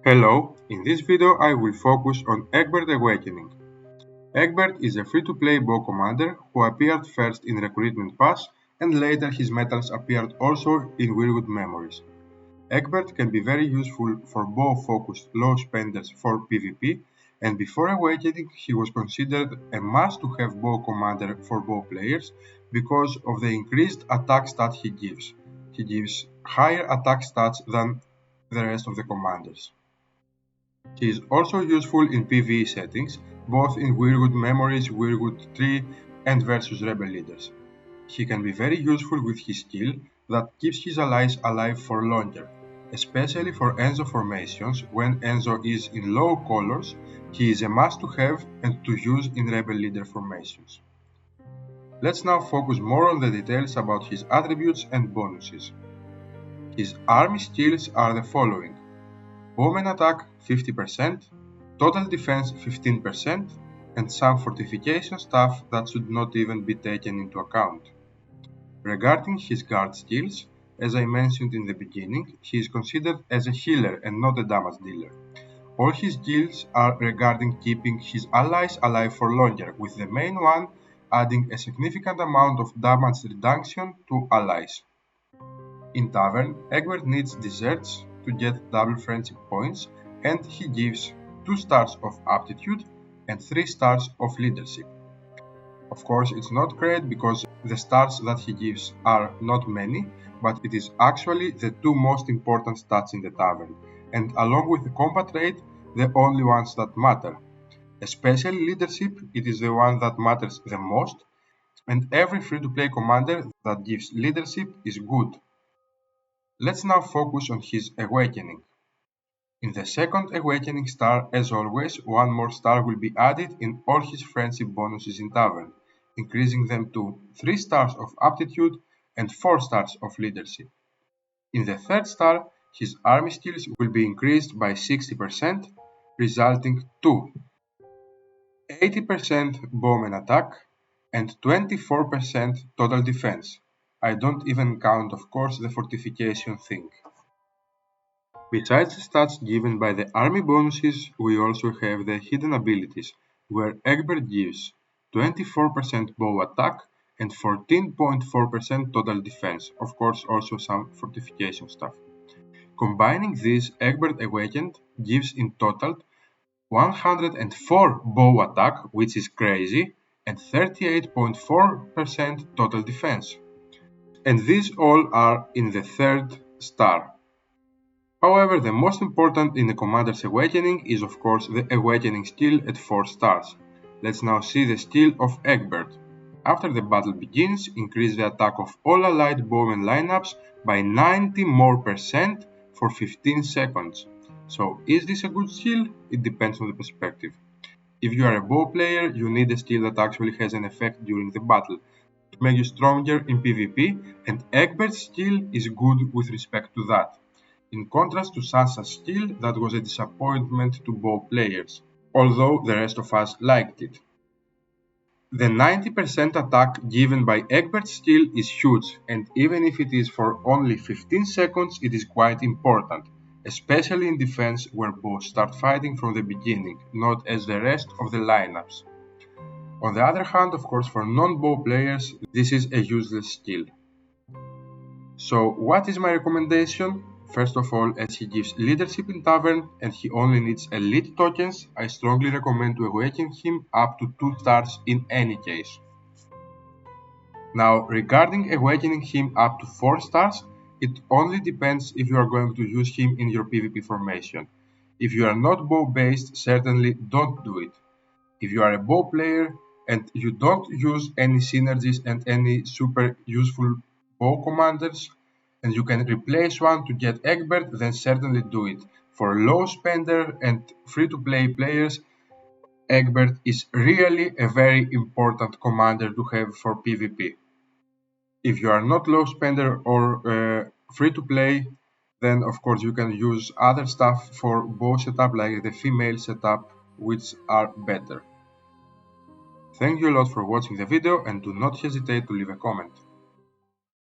Hello, in this video I will focus on Egbert Awakening. Egbert is a free-to-play bow commander who appeared first in Recruitment Pass and later his medals appeared also in Weirwood Memories. Egbert can be very useful for bow-focused low spenders for PvP, and before Awakening he was considered a must-to-have bow commander for bow players because of the increased attack stat he gives. He gives higher attack stats than the rest of the commanders. He is also useful in PvE settings, both in Weirwood Memories, Weirwood 3 and versus Rebel Leaders. He can be very useful with his skill that keeps his allies alive for longer, especially for Enzo formations. When Enzo is in low colors, he is a must to have and to use in Rebel Leader formations. Let's now focus more on the details about his attributes and bonuses. His army skills are the following: Bowman attack 50%, total defense 15%, and some fortification stuff that should not even be taken into account. Regarding his guard skills, as I mentioned in the beginning, he is considered as a healer and not a damage dealer. All his skills are regarding keeping his allies alive for longer, with the main one adding a significant amount of damage reduction to allies. In Tavern, Egbert needs desserts to get double friendship points, and he gives 2 stars of aptitude and 3 stars of leadership. Of course, it's not great because the stars that he gives are not many, but it is actually the 2 most important stats in the Tavern, and along with the combat rate, the only ones that matter. Especially leadership, it is the one that matters the most, and every free-to-play commander that gives leadership is good. Let's now focus on his Awakening. In the second Awakening star, as always, 1 more star will be added in all his friendship bonuses in Tavern, increasing them to 3 stars of aptitude and 4 stars of leadership. In the third star, his army skills will be increased by 60%, resulting to 80% bowman attack and 24% total defense. I don't even count, of course, the fortification thing. Besides the stats given by the army bonuses, we also have the hidden abilities, where Egbert gives 24% bow attack and 14.4% total defense, of course also some fortification stuff. Combining these, Egbert Awakened gives in total 104 bow attack, which is crazy, and 38.4% total defense. And these all are in the third star. However, the most important in the Commander's Awakening is of course the Awakening skill at 4 stars. Let's now see the skill of Egbert. After the battle begins, increase the attack of all allied bowmen lineups by 90% more for 15 seconds. So, is this a good skill? It depends on the perspective. If you are a bow player, you need a skill that actually has an effect during the battle to make you stronger in PvP, and Egbert's skill is good with respect to that, in contrast to Sansa's skill that was a disappointment to bow players, although the rest of us liked it. The 90% attack given by Egbert's skill is huge, and even if it is for only 15 seconds, it is quite important, especially in defense where bows start fighting from the beginning, not as the rest of the lineups. On the other hand, of course, for non-bow players, this is a useless skill. So, what is my recommendation? First of all, as he gives leadership in Tavern and he only needs elite tokens, I strongly recommend to awaken him up to 2 stars in any case. Now, regarding awakening him up to 4 stars, it only depends if you are going to use him in your PvP formation. If you are not bow based, certainly don't do it. If you are a bow player and you don't use any synergies and any super useful bow commanders, and you can replace one to get Egbert, then certainly do it. For low spender and free-to-play players, Egbert is really a very important commander to have for PvP. If you are not low spender or free-to-play, then of course you can use other stuff for bow setup like the female setup, which are better. Thank you a lot for watching the video and do not hesitate to leave a comment.